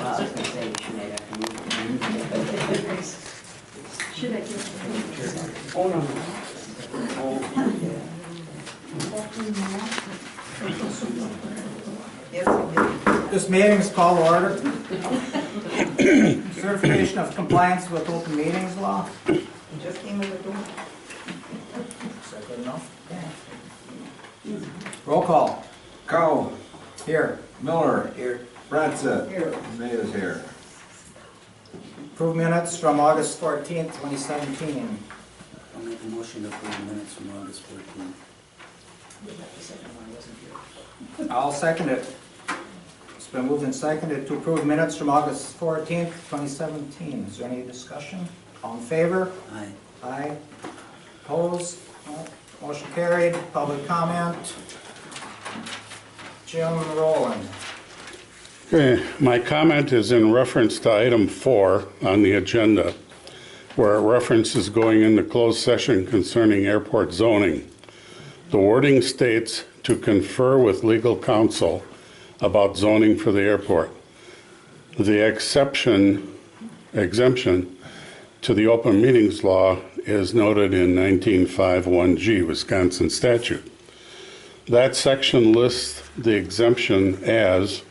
I was going to say, should I have to move? Should I give Oh, no. This meeting is called to order. Certification of compliance with open meetings law. Just came in the door. Is that good enough? Roll call. Cow, Here. Miller, Here. Ratzit, Here. May is here. Approve minutes from August 14th, 2017. I'll make a motion to approve the minutes from August 14th. I'll second it. It's been moved and seconded to approve minutes from August 14th, 2017. Is there any discussion? All in favor? Aye. Aye. Opposed? No. Motion carried. Public comment. Jim Rowland. Okay, my comment is in reference to item 4 on the agenda, where a reference is going into closed session concerning airport zoning. The wording states to confer with legal counsel about zoning for the airport. The exemption to the open meetings law is noted in 1951G, Wisconsin statute. That section lists the exemption as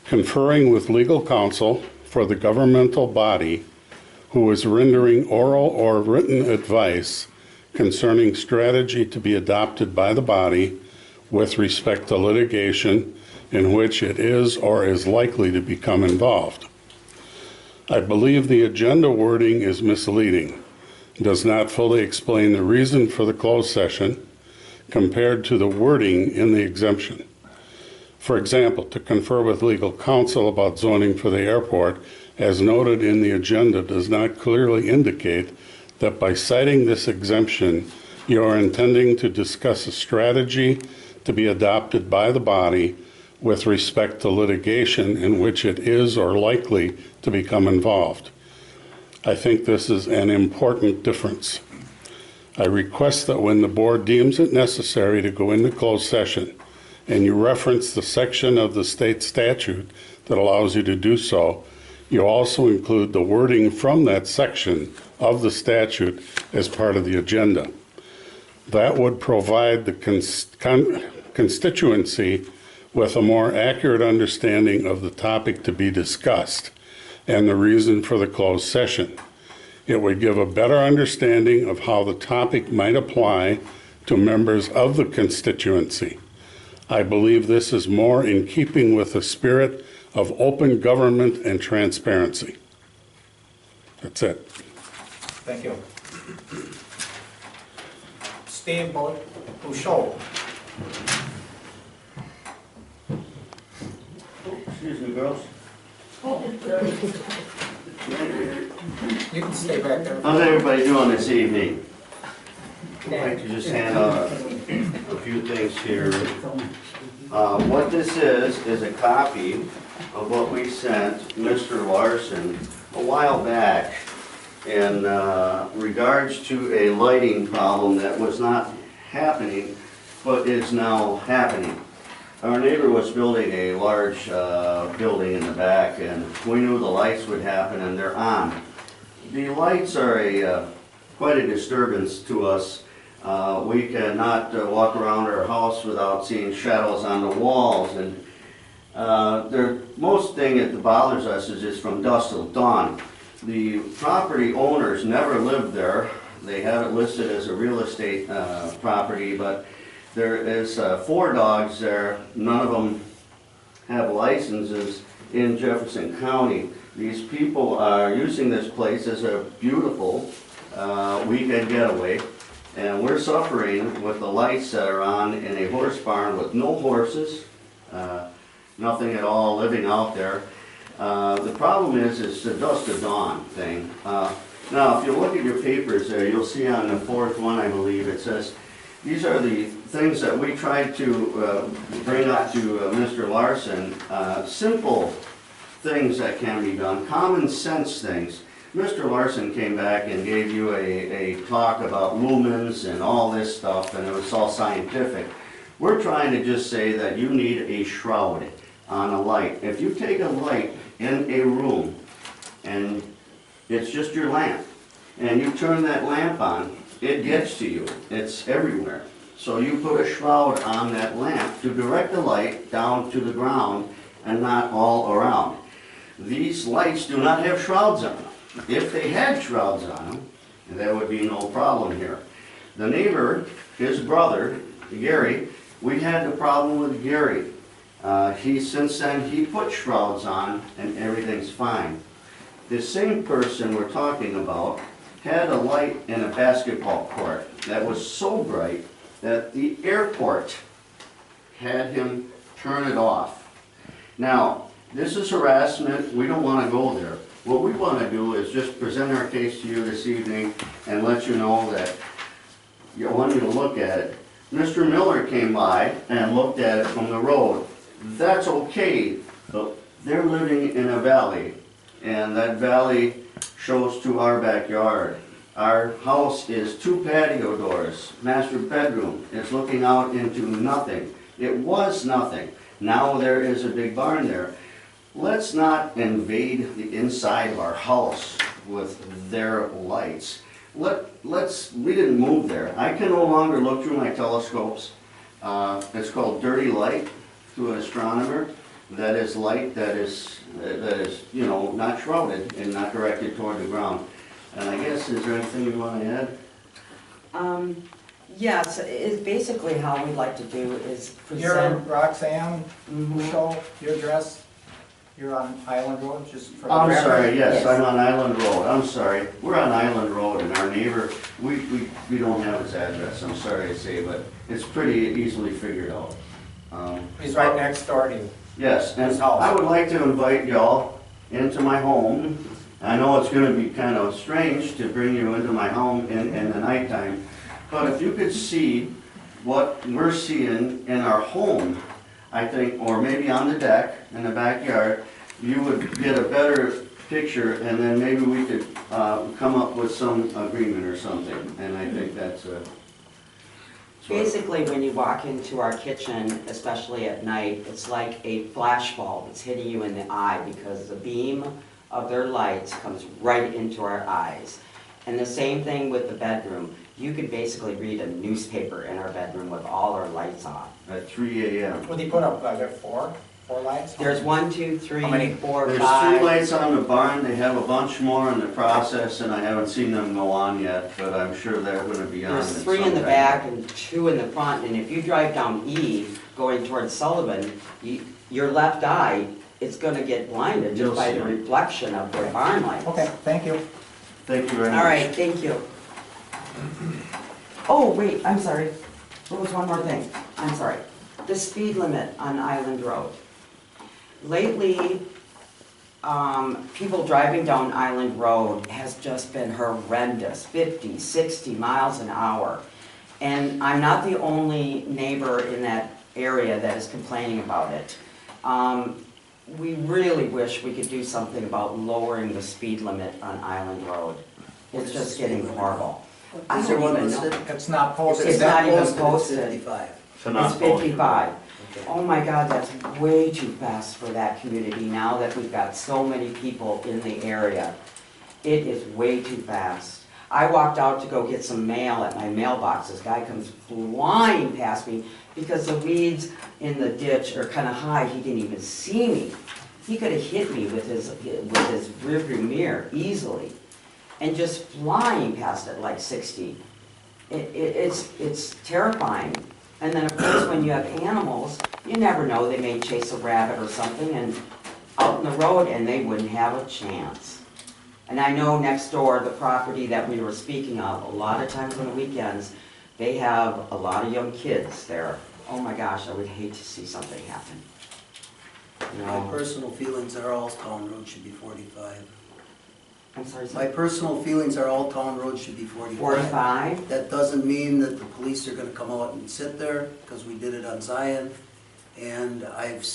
conferring with legal counsel for the governmental body who is rendering oral or written advice concerning strategy to be adopted by the body with respect to litigation in which it is or is likely to become involved. I believe the agenda wording is misleading, does not fully explain the reason for the closed session compared to the wording in the exemption. For example, to confer with legal counsel about zoning for the airport, as noted in the agenda, does not clearly indicate that by citing this exemption, you are intending to discuss a strategy to be adopted by the body with respect to litigation in which it is or likely to become involved. I think this is an important difference. I request that when the board deems it necessary to go into closed session and you reference the section of the state statute that allows you to do so, you also include the wording from that section of the statute as part of the agenda. That would provide the constituency with a more accurate understanding of the topic to be discussed and the reason for the closed session. It would give a better understanding of how the topic might apply to members of the constituency. I believe this is more in keeping with the spirit of open government and transparency. That's it. Thank you. Steve Bouchot. Excuse me, girls. You can stay back there. How's everybody doing this evening? I'd like to just hand out a few things here. What this is a copy of what we sent Mr. Larson a while back in regards to a lighting problem that was not happening, but is now happening. Our neighbor was building a large building in the back, and we knew the lights would happen, and they're on. The lights are quite a disturbance to us. We cannot walk around our house without seeing shadows on the walls, and the most thing that bothers us is just from dusk till dawn. The property owners never lived there. They have it listed as a real estate property, but there is 4 dogs there. None of them have licenses in Jefferson County. These people are using this place as a beautiful weekend getaway, and we're suffering with the lights that are on in a horse barn with no horses, nothing at all living out there. The problem is the dusk to dawn thing. Now, if you look at your papers there, you'll see on the 4th one, I believe, it says, these are the things that we tried to bring up to Mr. Larson. Simple things that can be done, common sense things. Mr. Larson came back and gave you a talk about lumens and all this stuff, and it was all scientific. We're trying to just say that you need a shroud on a light. If you take a light in a room, and it's just your lamp, and you turn that lamp on, it gets to you. It's everywhere. So you put a shroud on that lamp to direct the light down to the ground and not all around. These lights do not have shrouds on them. If they had shrouds on them, there would be no problem here. The neighbor, his brother, Gary, we had the problem with Gary. Since then, he put shrouds on and everything's fine. The same person we're talking about had a light in a basketball court that was so bright that the airport had him turn it off. Now, this is harassment, we don't want to go there. What we want to do is just present our case to you this evening and let you know that you want you to look at it. Mr. Miller came by and looked at it from the road. That's okay, but they're living in a valley, and that valley shows to our backyard. Our house is 2 patio doors, master bedroom. It's looking out into nothing. It was nothing. Now there is a big barn there. Let's not invade the inside of our house with their lights. We didn't move there. I can no longer look through my telescopes. It's called dirty light to an astronomer. That is light that is not shrouded and not directed toward the ground. And I guess, is there anything you want to add? Yes, it's basically how we'd like to do is You're present. Roxanne, Mhm. show your address. You're on Island Road, just for the I'm record. sorry, yes, Yes. I'm on Island Road, I'm sorry. We're on Island Road, and our neighbor, we don't have his address, I'm sorry to say, but it's pretty easily figured out. He's right next door to you. Yes, and His house. I would like to invite y'all into my home. I know it's gonna be kind of strange to bring you into my home in the nighttime, but if you could see what we're seeing in our home, I think, or maybe on the deck, in the backyard, you would get a better picture, and then maybe we could come up with some agreement or something, and I think that's Basically, when you walk into our kitchen, especially at night, it's like a flashbulb. It's hitting you in the eye because the beam of their lights comes right into our eyes. And the same thing with the bedroom. You could basically read a newspaper in our bedroom with all our lights on. at 3 a.m. Would he put up, there four lights? There's 1, 2, 3, How many? 4, There's 5. 3 lights on the barn, they have a bunch more in the process, and I haven't seen them go on yet, but I'm sure they're gonna be on. There's at 3 in some the time. back and 2 in the front. And if you drive down E going towards Sullivan, your left eye is gonna get blinded You'll just by see the them. reflection of the barn lights. Okay, thank you. Thank you very much. All right, thank you. Oh, wait, I'm sorry. There was one more thing. I'm sorry. The speed limit on Island Road. Lately, people driving down Island Road has just been horrendous, 50, 60 miles an hour. And I'm not the only neighbor in that area that is complaining about it. We really wish we could do something about lowering the speed limit on Island Road. It's just getting horrible. I Is there don't one even know. listed? It's not posted. It's not even It's posted. 55. So not It's 55. Okay. Oh my God, that's way too fast for that community now that we've got so many people in the area. It is way too fast. I walked out to go get some mail at my mailbox. This guy comes flying past me because the weeds in the ditch are kind of high. He didn't even see me. He could have hit me with his rearview mirror easily. And just flying past it like 60. It's terrifying. And then of course when you have animals, you never know, they may chase a rabbit or something and out in the road and they wouldn't have a chance. And I know next door, the property that we were speaking of, a lot of times on the weekends, they have a lot of young kids there. Oh my gosh, I would hate to see something happen. You My know, personal feelings are all town roads should be 45. I'm sorry, My personal feelings are all town roads should be 45. 45? That doesn't mean that the police are gonna come out and sit there, because we did it on Zion. And I've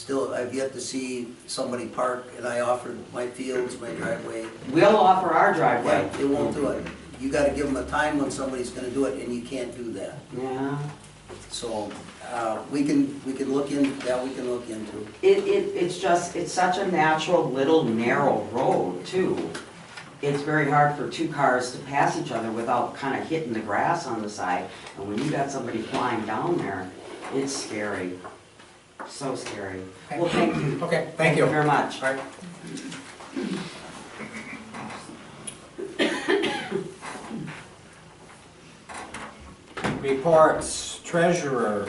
yet to see somebody park, and I offered my fields, my driveway. We'll offer our driveway. They won't do it. You gotta give them a time when somebody's gonna do it, and you can't do that. Yeah. So, we can look in, that we can look into. It's just, it's such a natural little narrow road too. It's very hard for two cars to pass each other without kind of hitting the grass on the side. And when you got somebody flying down there, it's scary. So scary. Well, thank you. Okay, thank you. Very much. All right. Reports, treasurer.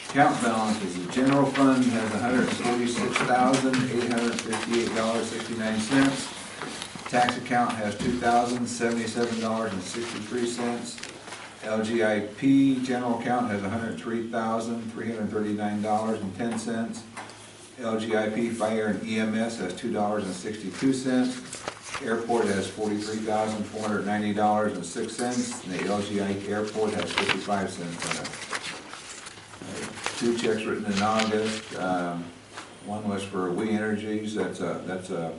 Account balances, the general fund has $146,858.69. Tax account has $2,077.63. LGIP general account has $103,339.10. LGIP fire and EMS has $2.62. Airport has $43,490.06, and the LGI airport has 55 cents on it. Two checks written in August. One was for We Energies, that's a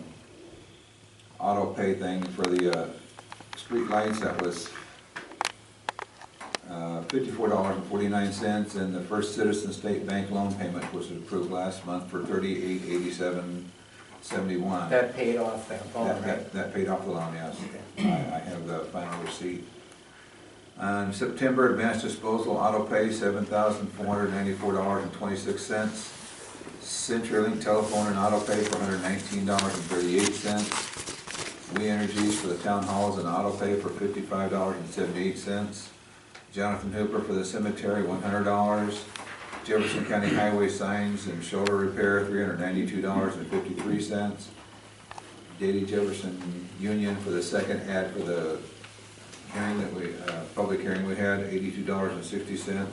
auto pay thing for the street lights. That was $54.49, and the First Citizen State Bank loan payment was approved last month for $3887.71. That paid off that loan, right? That paid off the loan, yes. I have the final receipt. On September, advanced disposal auto pay, $7,494.26. CenturyLink telephone and auto pay for $119.38. We Energies for the town halls and auto pay for $55.78. Jonathan Hooper for the cemetery, $100. Jefferson County Highway signs and shoulder repair, $392.53. Davie Jefferson Union for the second ad for the hearing that we, public hearing we had, $82.60.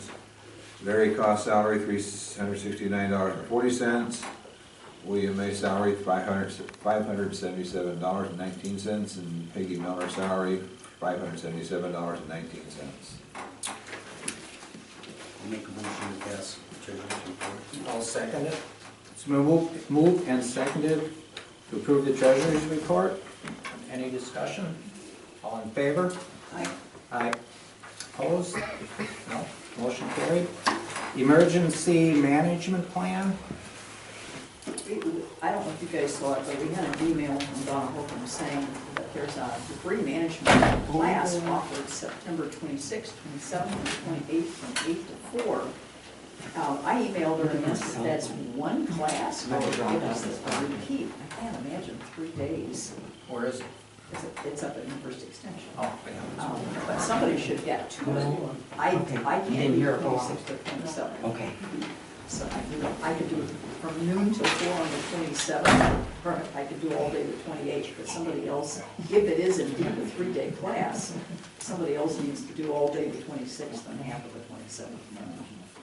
Larry Cost salary, $369.40. William May salary, $577.19, and Peggy Miller salary, $577.19. I'll make a motion to pass the treasurer's report. I'll second it. It's been moved and seconded to approve the treasurer's report. Any discussion? All in favor? Aye. Aye. Opposed? No. Motion carried. Emergency management plan? I don't know if you guys saw it, but we had an email from Donna Holcomb saying that there's a debris management class offered September 26th, 27th, and 28th from 8 to 4. I emailed her and that's one class, or give us this a repeat. I can't imagine 3 days. Where is it? It's up at University Extension. Oh, yeah. But somebody should get two. I can't do 26th or 27th. Okay. So I could do it from noon till 4 on the 27th, or I could do all day the 28th, but somebody else, if it is indeed a 3-day class, somebody else needs to do all day the 26th and half of the 27th.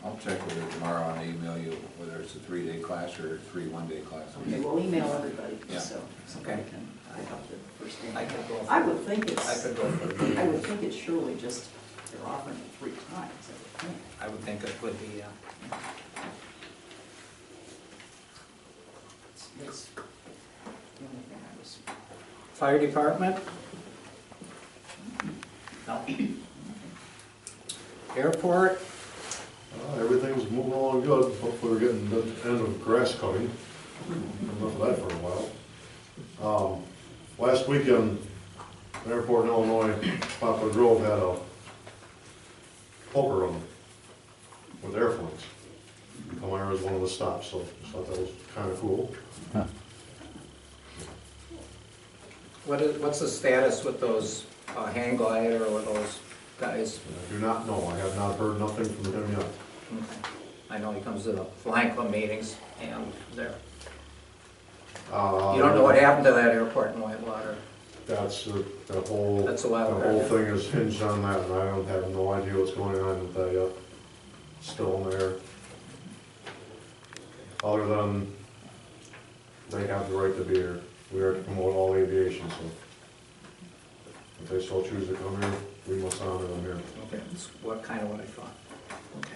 I'll check with her tomorrow and email you whether it's a 3-day class or 3 one-day classes. Okay, we'll email everybody, Yeah. so somebody can pick up the first day. I could go. I would think I it's, could go for I would think it's surely just, they're offering it 3 times, I would think. I would think it would be, It's the only thing I was. Fire department? No. Airport? Everything's moving along good. Hopefully we're getting the end of grass cutting. Enough of that for a while. Last weekend, the airport in Illinois, Poplar Grove had a poker run with airplanes. Elmira was one of the stops, so I thought that was kind of cool. What's the status with those hang glider or those guys? I do not know. I have not heard nothing from him yet. Okay. I know he comes to the flying club meetings and there. You don't know what happened to that airport in Whitewater? That's the whole. That's a while The ago. whole thing is hinged on that, and I don't have no idea what's going on with that yet. Still in there. Other than they have the right to be here. We are to promote all aviation, so if they still choose to come here, we must honor them here. Okay, that's what kind of what I thought. Okay.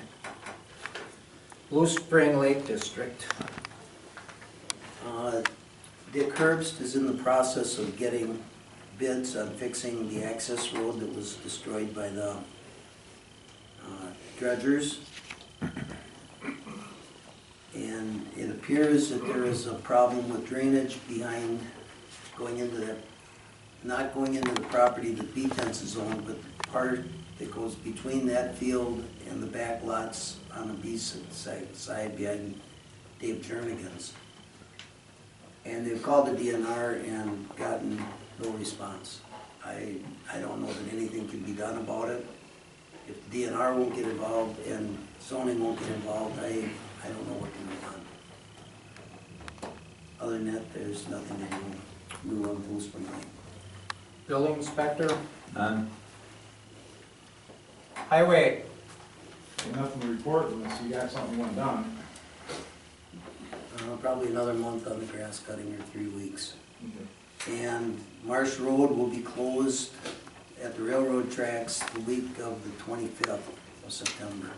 Blue Spring Lake District. Dick Herbst is in the process of getting bids on fixing the access road that was destroyed by the dredgers. And it appears that there is a problem with drainage behind going into that, not going into the property that B-Tense is on, but the part that goes between that field and the back lots on the B side behind Dave Jernigan's. And they've called the DNR and gotten no response. I don't know that anything can be done about it. If the DNR won't get involved and zoning won't get involved, I don't know what can be done. Other than that, there's nothing to do new on Blue Spring Lane. Building inspector, None? highway, Nothing to report unless you got something you want done. Probably another month on the grass cutting or 3 weeks. And Marsh Road will be closed at the railroad tracks the week of the 25th of September.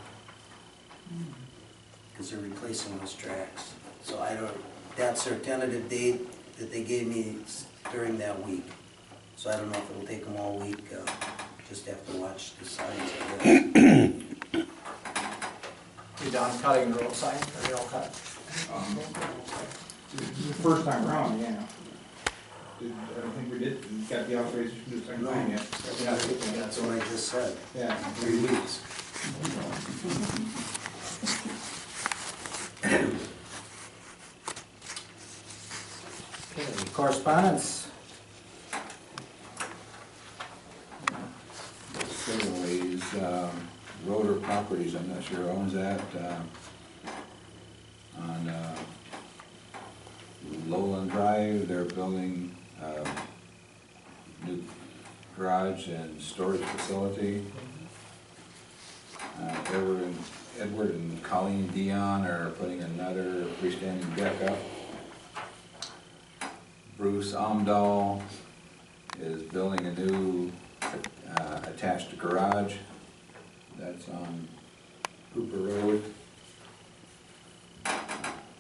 Because they're replacing those tracks. So that's their tentative date that they gave me during that week. So I don't know if it'll take them all week, just have to watch the signs, I guess. you done cutting the road sign, or you all cut? The first time around, yeah. I don't think we did, got the authorization to do the second time yet. That's what I just said, Yeah. 3 weeks. Okay, correspondence. Anyways, Roder Properties, I'm not sure who owns that, on Lowland Drive, they're building a new garage and storage facility. Edward and Colleen Dion are putting another freestanding deck up. Bruce Amdahl is building a new attached garage. That's on Hooper Road.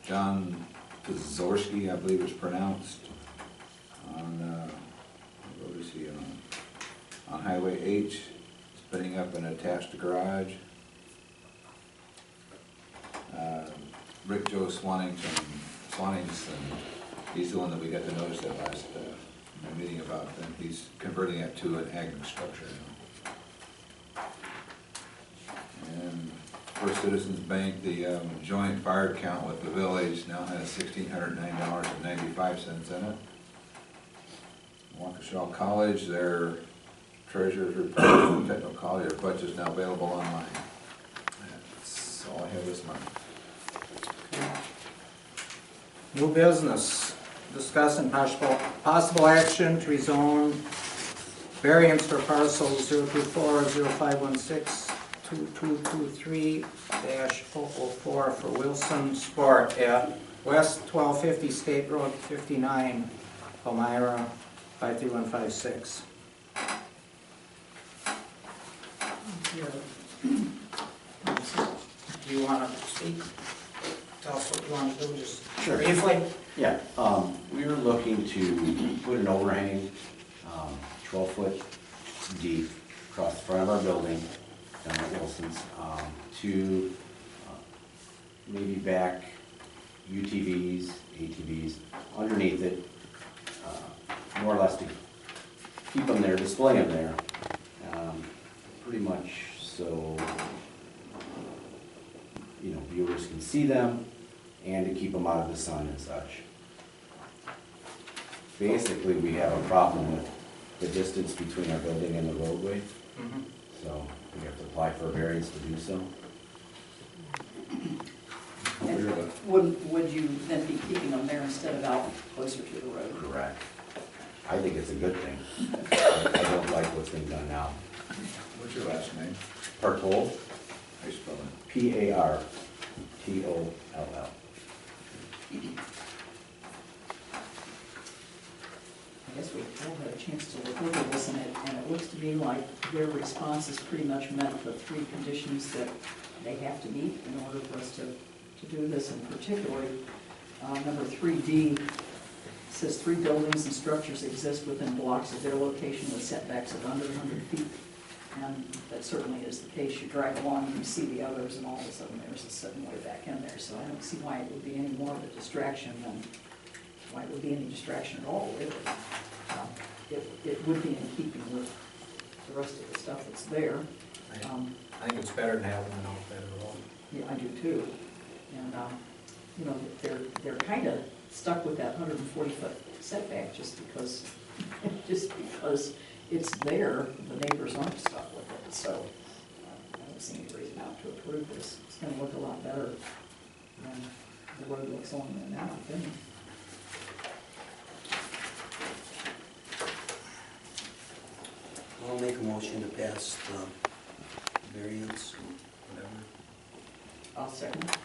John Pazorski, I believe it's pronounced, on, what is he on Highway H, is putting up an attached garage. Rick Joe Swanningson, he's the one that we got the notice at last meeting about, and he's converting it to an ag structure. And First Citizens Bank, the joint fire account with the village now has $1,609.95 in it. Waukesha College, their treasurer's report from Technical College, their budget is now available online. That's all I have this month. New business, discuss and possible action to rezone variance for parcel 024-0516-2223-004 for Wilson Sport at West 1250 State Road 59, Palmyra 53156. Do you want to speak? Tell us what you want to do, just Sure. briefly. Yeah, we were looking to put an overhang, 12-foot deep across the front of our building down at Wilson's, to maybe back UTVs, ATVs underneath it, more or less to keep them there, display them there, pretty much so, viewers can see them, and to keep them out of the sun and such. Basically, we have a problem with the distance between our building and the roadway, so we have to apply for a variance to do so. And would you then be keeping them there instead of out closer to the road? Correct. I think it's a good thing. I don't like what's being done now. What's your last name? Partol, How you spell it? P-A-R-T-O-L-L. I guess we all had a chance to look over this, and it looks to me like their response is pretty much met the 3 conditions that they have to meet in order for us to do this, and particularly number 3D says 3 buildings and structures exist within blocks of their location with setbacks of under 100 feet And that certainly is the case. You drive along, you see the others, and all of a sudden there's a sudden way back in there. So I don't see why it would be any more of a distraction than, why it would be any distraction at all, really. It would be in keeping with the rest of the stuff that's there. I think it's better than having an outlet at all. Yeah, I do too. And, you know, they're kind of stuck with that 140-foot setback just because it's there, the neighbors aren't stuck with it. So I don't see any reason not to approve this. It's going to look a lot better than the road looks on there now, I think. I'll make a motion to pass the variance, whatever. I'll second it.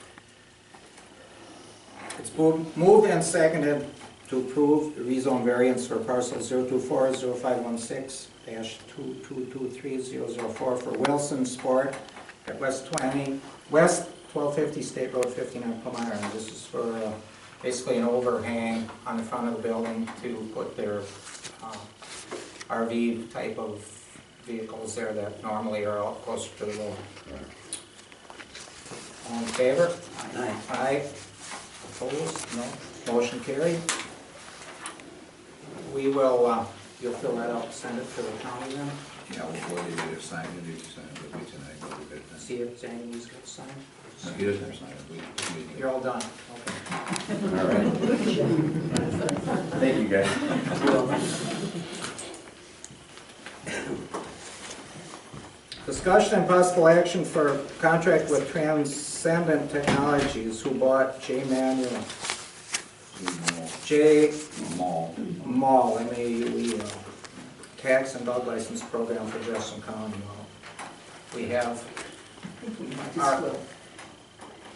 It's moved and seconded to approve the rezone variance for parcel 024-0516-2223004 for Wilson Sport at West 1250 State Road 59, Palmyra. And this is for basically an overhang on the front of the building to put their RV type of vehicles there that normally are out closer to the road. All in favor? Aye. Aye. Opposed? No. Motion carried. We will, you'll fill that out, send it to the county then? Yeah, we'll need to sign, you need to sign it with me tonight, we'll do that then. See if Jamie's got signed. No, he doesn't have to sign it, You're all done, okay. All right. Thank you, guys. Discussion and possible action for contract with Transcendent Technologies, who bought J. Manuel, J. Mall, M-A-U-E-L, tax and dog license program for Jefferson County. We have, I think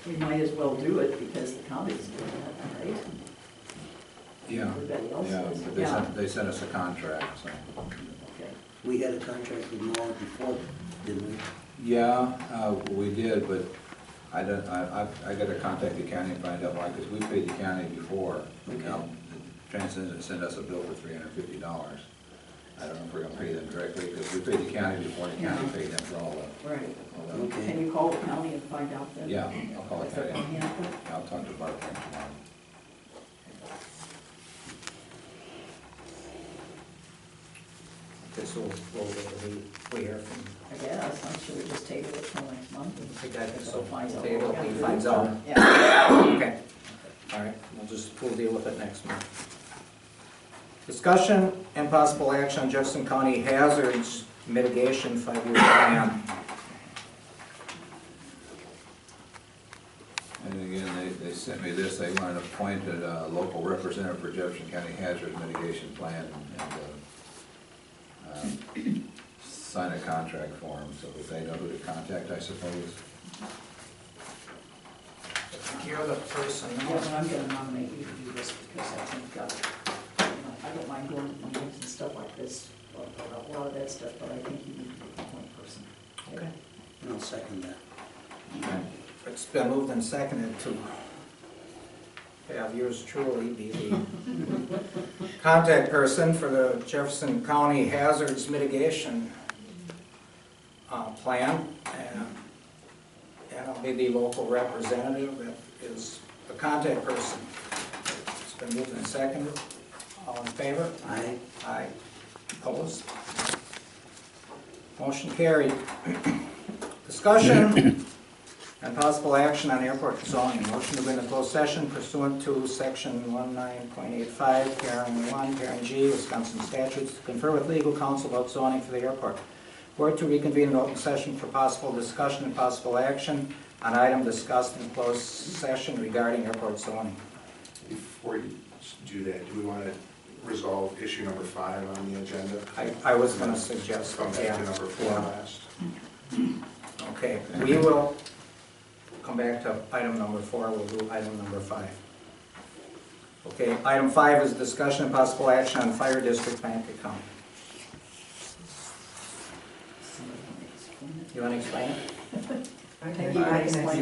we might as well do it because the county's doing it, right? Yeah, Everybody else yeah, is. but they sent us a contract, so. Okay. We had a contract with Mo before, didn't we? Yeah, we did, but I got to contact the county and find out why, because we paid the county before. Okay. Now, Transcendent sent us a bill for $350. I don't know if we're gonna pay them directly, because we paid the county before, and the county paid them for all the. Right. all the- Okay. Can you call the county and find out then? Yeah, I'll call the If they're county. gonna handle it? I'll talk to Bart tomorrow. this will we hear from, I guess, I'm sure we just table it till next month. I think so. Finds out what Table, we're gonna he do. finds out. Yeah. Okay. All right, we'll deal with it next month. Discussion and possible action on Jefferson County hazards mitigation 5-year plan. And again, they sent me this, they wanted appointed a local representative for Jefferson County Hazard Mitigation Plan and sign a contract for them, so that they know who to contact, I suppose. You're the person. Yeah, but I'm gonna nominate you to do this because I think, I don't mind going to meetings and stuff like this, a lot of that stuff, but I think you need to be the point person. Okay. And I'll second that. Okay. It's been moved and seconded to have yours truly be the contact person for the Jefferson County Hazards Mitigation Plan. And I'll be the local representative that is the contact person. It's been moved and seconded. All in favor? Aye. Aye. Opposed? Motion carried. Discussion and possible action on airport zoning. Motion to go into closed session pursuant to section 19.85, parent 1, parent G, Wisconsin statutes, to confer with legal counsel about zoning for the airport. Board to reconvene an open session for possible discussion and possible action on item discussed in closed session regarding airport zoning. Before you do that, do we want to resolve issue number 5 on the agenda? I was going to suggest, Come back yeah. to number 4 Yeah. last. Okay, we will come back to item number 4, we'll do item number 5. Okay, item 5 is discussion and possible action on fire district bank account. You want to explain it? You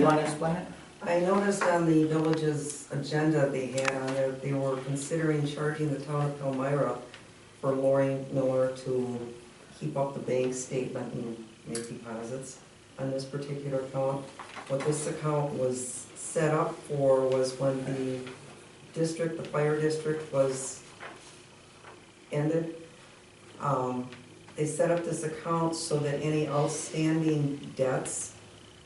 want to explain it? I noticed on the village's agenda they had on there, they were considering charging the town of Palmyra for Lori Miller to keep up the bank statement and make deposits on this particular account. What this account was set up for was when the district, the fire district was ended. They set up this account so that any outstanding debts,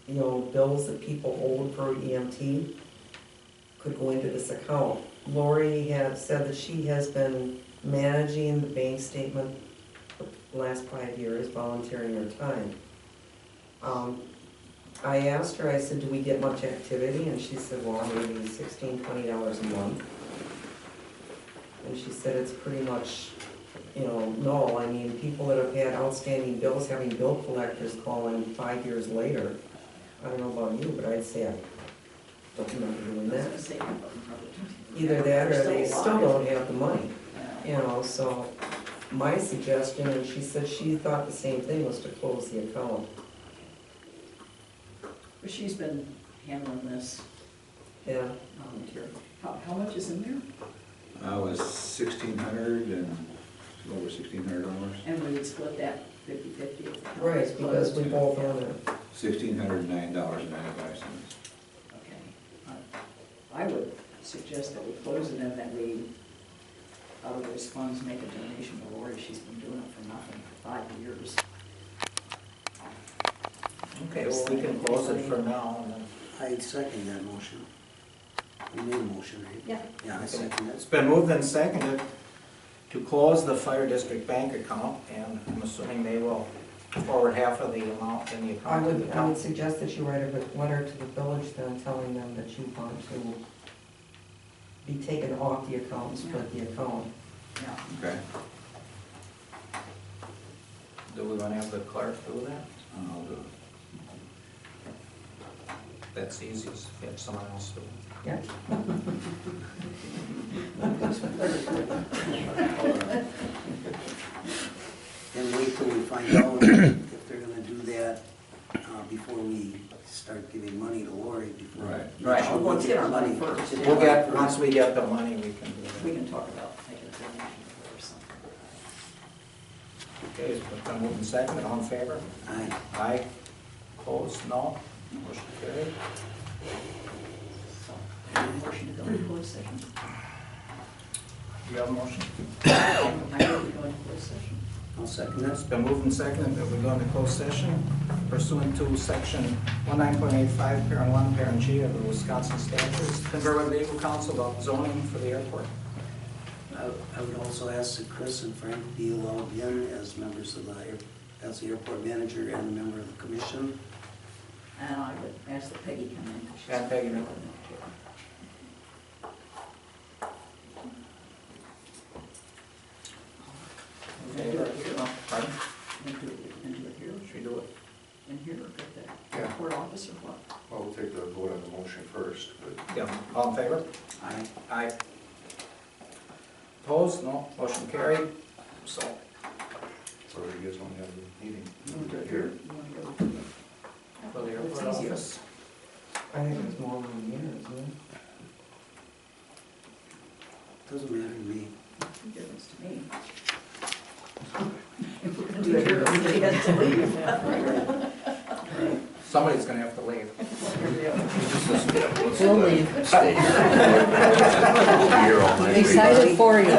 you know, bills that people owed for EMT could go into this account. Lori had said that she has been managing the bank statement for the last 5 years, volunteering her time. I asked her, I said, do we get much activity? And she said, well, maybe $16, $20 a month. And she said it's pretty much, you know, no. I mean, people that have had outstanding bills, having bill collectors call in 5 years later. I don't know about you, but I'd say I don't remember doing that. Either that or they still don't have the money, you know, so my suggestion, and she said she thought the same thing, was to close the account. But she's been handling this Yeah, volunteer. How much is in there? I was $1,600 and over $1,600. And we would split that 50/50. right, because we both own it. $1,609.95. Okay. I would suggest that we close it and that we, out of those funds, make a donation to Lori. She's been doing it for nothing for 5 years. Okay, well, we can close it for now, and then I second that motion. You made a motion, right? Yeah. Yeah, I second it's it. been moved and seconded to close the fire district bank account, and I'm assuming they will forward half of the amount in the I account. would suggest that you write a letter to the village then telling them that you want to be taken off the account and split the account. Yeah. Okay, Do we want to have the clerk do that? I'll do it. That's the easiest, if you have someone else do it. Yeah. And wait till we find out if they're gonna do that, before we start giving money to Lori before. Right. Right. Sure, Well, let's get our money money. first. We'll get, once we get the money, we can do We that. can talk about making a donation or something. Okay, it's been moved and seconded, all in favor? Aye. Aye. Opposed, no? Motion carried. Motion to go into closed session. Do you have a motion? I will go into closed session. I'll second It's that. been moved and seconded that we go into closed session pursuant to section 19.85, parent 1, parent G of the Wisconsin statutes. Confer with legal counsel about zoning for the airport. I would also ask that Chris and Frank be allowed in as members of as the airport manager and a member of the commission. And I would ask that Peggy come in. She's- And Peggy. And do it here. Pardon? And do it here. Should we do it? In here or at the Yeah. airport office or what? Well, we'll take the vote on the motion first, but Yeah. All in favor? Aye. Aye. Opposed? No. Motion carried. So, so you guys want to have the meeting? You want to do it here? You want to go to the? for the It's airport easier. office. I think it's more than a year, isn't it? Doesn't matter to me. No difference to me. If we're going to do it here, everybody has to leave. Somebody's gonna have to leave. We'll leave. You're all nice. Excited for you.